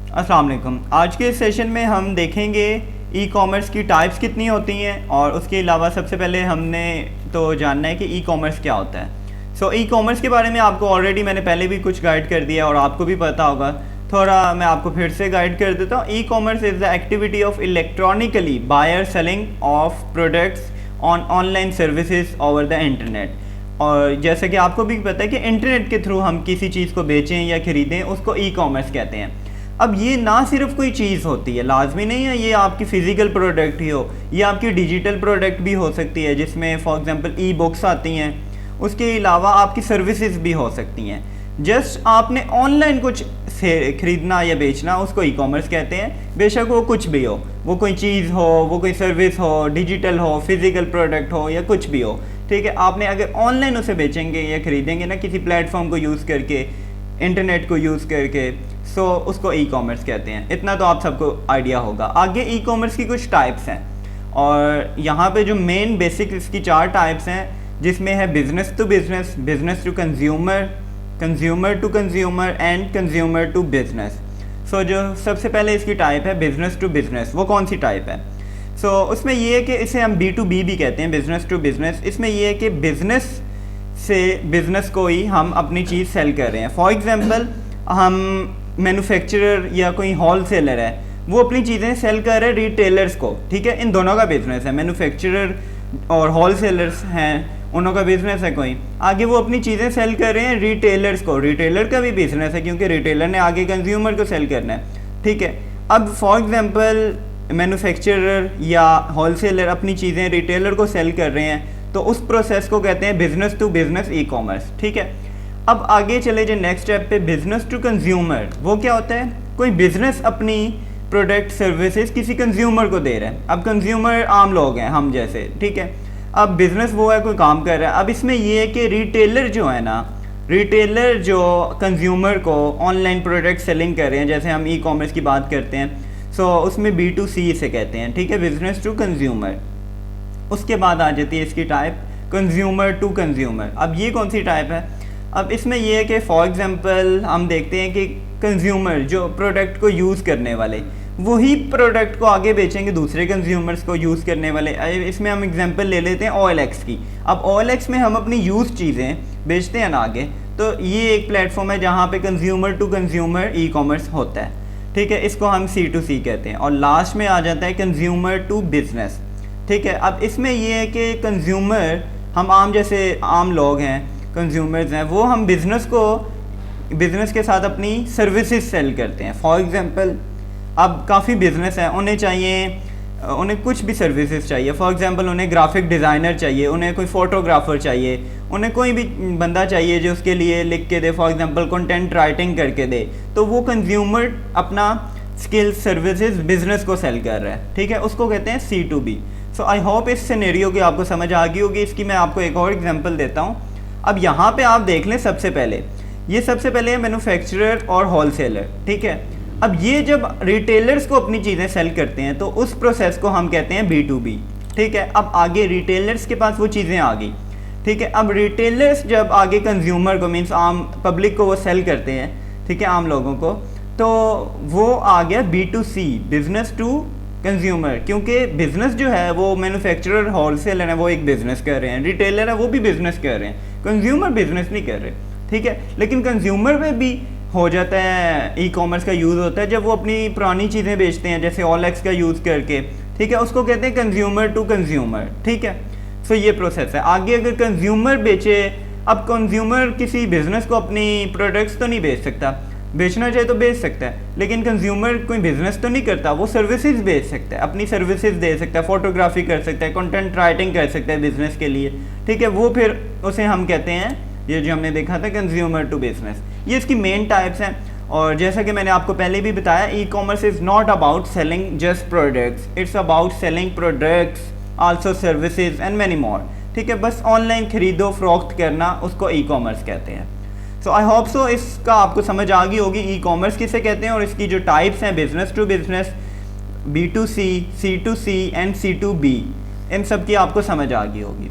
अस्सलाम वालेकुम। आज के सेशन में हम देखेंगे ई कॉमर्स की टाइप्स कितनी होती हैं और उसके अलावा सबसे पहले हमने तो जानना है कि ई कॉमर्स क्या होता है। सो ई कॉमर्स के बारे में आपको ऑलरेडी मैंने पहले भी कुछ गाइड कर दिया और आपको भी पता होगा, थोड़ा मैं आपको फिर से गाइड कर देता हूँ। E commerce is the activity of electronically buyer selling of products on online services over the internet. और जैसे कि आपको भी पता है कि इंटरनेट के थ्रू हम किसी चीज़ को बेचें या ख़रीदें, उसको ई कॉमर्स कहते हैं। अब ये ना सिर्फ कोई चीज़ होती है, लाजमी नहीं है ये आपकी फ़िज़िकल प्रोडक्ट ही हो, ये आपकी डिजिटल प्रोडक्ट भी हो सकती है, जिसमें फॉर एग्जांपल ई बुक्स आती हैं। उसके अलावा आपकी सर्विसेज भी हो सकती हैं। जस्ट आपने ऑनलाइन कुछ से ख़रीदना या बेचना, उसको ई कॉमर्स कहते हैं। बेशक वो कुछ भी हो, वो कोई चीज़ हो, वो कोई सर्विस हो, डिजिटल हो, फिज़िकल प्रोडक्ट हो या कुछ भी हो, ठीक है। आपने अगर ऑनलाइन उसे बेचेंगे या ख़रीदेंगे ना किसी प्लेटफॉर्म को यूज़ करके, इंटरनेट को यूज़ करके, सो उसको ई कॉमर्स कहते हैं। इतना तो आप सबको आइडिया होगा। आगे ई कॉमर्स की कुछ टाइप्स हैं और यहाँ पे जो मेन बेसिक इसकी 4 टाइप्स हैं, जिसमें है business to business, business to consumer, consumer to consumer and consumer to business. So जो सबसे पहले इसकी टाइप है बिज़नेस टू बिज़नेस, वो कौन सी टाइप है? सो उसमें ये है कि इसे हम B2B भी कहते हैं, बिज़नेस टू बिज़नेस। इसमें ये है कि बिज़नेस से बिज़नेस को ही हम अपनी चीज़ सेल कर रहे हैं। फॉर एग्ज़ाम्पल हम मैन्युफैक्चरर या कोई होल सेलर है, वो अपनी चीज़ें सेल कर रहे हैं रिटेलर्स को, ठीक है। इन दोनों का बिज़नेस है, मैन्युफैक्चरर और होल सेलर्स हैं, उनों का बिज़नेस है कोई। आगे वो अपनी चीज़ें सेल कर रहे हैं रिटेलर्स को, रिटेलर का भी बिज़नेस है क्योंकि रिटेलर ने आगे कंज्यूमर को सेल करना है, ठीक है। अब फॉर एग्ज़ाम्पल मैन्युफैक्चरर या होल सेलर अपनी चीज़ें रिटेलर को सेल कर रहे हैं, तो उस प्रोसेस को कहते हैं business to business e commerce, ठीक है। अब आगे चले जो नेक्स्ट स्टेप पे बिज़नेस टू कंज्यूमर, वो क्या होता है? कोई बिज़नेस अपनी प्रोडक्ट सर्विसेज किसी कंज्यूमर को दे रहा है। अब कंज्यूमर आम लोग हैं, हम जैसे, ठीक है। अब बिज़नेस वो है, कोई काम कर रहा है। अब इसमें ये है कि रिटेलर जो है ना, रिटेलर जो कंज्यूमर को ऑनलाइन प्रोडक्ट सेलिंग कर रहे हैं, जैसे हम ई कॉमर्स की बात करते हैं, सो उसमें B2C इसे कहते हैं, ठीक है, बिज़नेस टू कंज्यूमर। उसके बाद आ जाती है इसकी टाइप कंज्यूमर टू कंज्यूमर। अब ये कौन सी टाइप है? अब इसमें यह है कि फॉर एग्ज़ाम्पल हम देखते हैं कि कंज्यूमर जो प्रोडक्ट को यूज़ करने वाले, वही प्रोडक्ट को आगे बेचेंगे दूसरे कंज्यूमर्स को यूज़ करने वाले। इसमें हम एग्जांपल ले लेते हैं OLX की। अब OLX में हम अपनी यूज़ चीज़ें बेचते हैं ना आगे, तो ये एक प्लेटफॉर्म है जहाँ पे consumer to consumer e commerce होता है, ठीक है। इसको हम C2C कहते हैं। और लास्ट में आ जाता है कंज्यूमर टू बिज़नेस, ठीक है। अब इसमें यह है कि कंज्यूमर, हम आम जैसे आम लोग हैं, कंज्यूमर्स हैं, वो हम बिज़नेस के साथ अपनी सर्विसेज सेल करते हैं। फॉर एग्ज़ाम्पल अब काफ़ी बिज़नेस है, उन्हें कुछ भी सर्विसेज चाहिए। फॉर एग्ज़ाम्पल उन्हें ग्राफिक डिज़ाइनर चाहिए, उन्हें कोई फ़ोटोग्राफ़र चाहिए, उन्हें कोई भी बंदा चाहिए जो उसके लिए लिख के दे, फॉर एग्ज़ाम्पल कंटेंट राइटिंग करके दे, तो वो कंज्यूमर अपना स्किल्स सर्विसेज बिज़नेस को सेल कर रहा है, ठीक है। उसको कहते हैं C2B। सो आई होप इस सिनेरियो की आपको समझ आ गई होगी। इसकी मैं आपको एक और एग्जांपल देता हूँ। अब यहाँ पे आप देख लें, सबसे पहले है मैन्युफैक्चरर और होल सेलर, ठीक है। अब ये जब रिटेलर्स को अपनी चीज़ें सेल करते हैं, तो उस प्रोसेस को हम कहते हैं B2B, ठीक है। अब आगे रिटेलर्स के पास वो चीज़ें आ गई, ठीक है। अब रिटेलर्स जब आगे कंज्यूमर को, मीन्स आम पब्लिक को वो सेल करते हैं, ठीक है, आम लोगों को, तो वो आ गया B2C, बिज़नेस टू कंज्यूमर। क्योंकि बिज़नेस जो है वो मैन्युफैक्चरर होल सेलर है, वो एक बिज़नेस कर रहे हैं, रिटेलर है वो भी बिज़नेस कर रहे हैं, कंज्यूमर बिज़नेस नहीं कर रहे, ठीक है। लेकिन कंज्यूमर में भी हो जाता है, ई कॉमर्स का यूज़ होता है जब वो अपनी पुरानी चीज़ें बेचते हैं, जैसे OLX का यूज़ करके, ठीक है। उसको कहते हैं कंज्यूमर टू कंज्यूमर, ठीक है। सो ये प्रोसेस है। आगे अगर कंज्यूमर बेचे, अब कंज्यूमर किसी बिज़नेस को अपनी प्रोडक्ट्स तो नहीं बेच सकता, बेचना चाहे तो बेच सकता है, लेकिन कंज्यूमर कोई बिज़नेस तो नहीं करता, वो सर्विसेज बेच सकता है, अपनी सर्विसेज दे सकता है, फोटोग्राफी कर सकता है, कंटेंट राइटिंग कर सकता है बिज़नेस के लिए, ठीक है। वो फिर उसे हम कहते हैं, ये जो हमने देखा था, कंज्यूमर टू बिज़नेस। ये इसकी मेन टाइप्स हैं। और जैसा कि मैंने आपको पहले भी बताया, ई commerce is not about selling just products, it's about selling products also services and many more, ठीक है। बस ऑनलाइन खरीदो फरोख्त करना, उसको ई कॉमर्स कहते हैं। सो आई होप सो इसका आपको समझ आ गई होगी ई कॉमर्स किसे कहते हैं और इसकी जो टाइप्स हैं, business to business, B2C, C2C and C2B, इन सब की आपको समझ आ गई होगी।